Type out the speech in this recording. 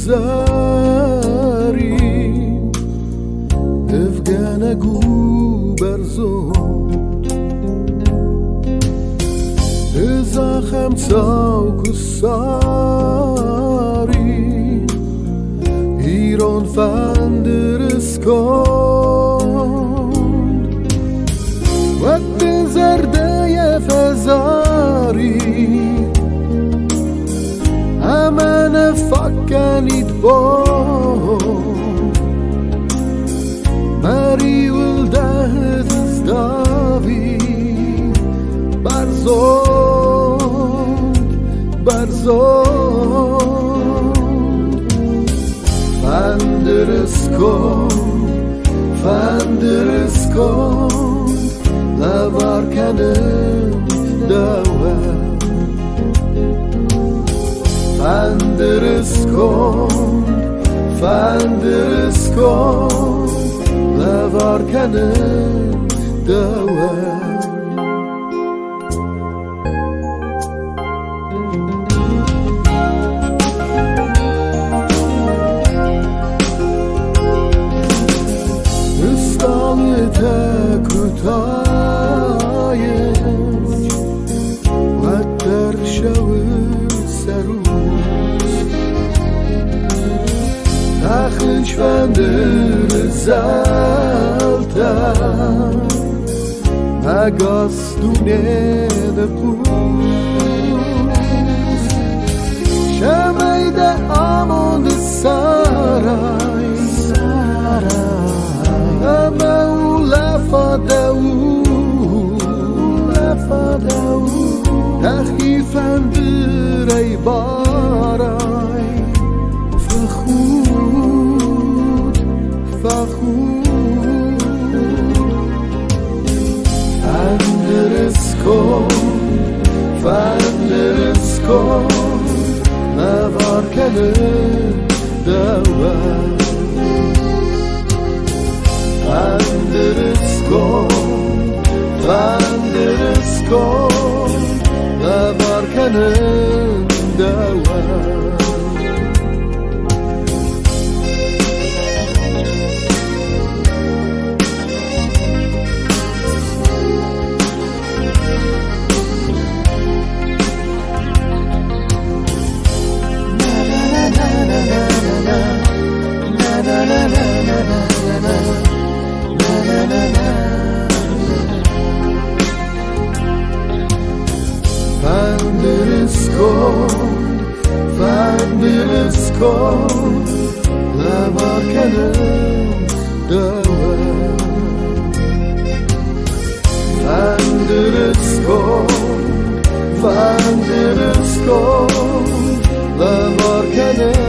zari evgana gu berzo zachem sau kusari iron fanderes kon waqt zerde fazari aman fakkanit bo mari uldah zdavi barzond fanderes kon lavar kanem dawa fanderes kon lavar kanem dawa kutayes و در شو سروز تخلش فندر زلتا اگاستونه دپوز شمیده آموند سرای اما لفادو تخیفن برای بارای فخود فندرس کن نوار کنه دوام فندرس کن نوار کنه دوام فندرس کن لبار کنم دوام فندرس کن لبار کنم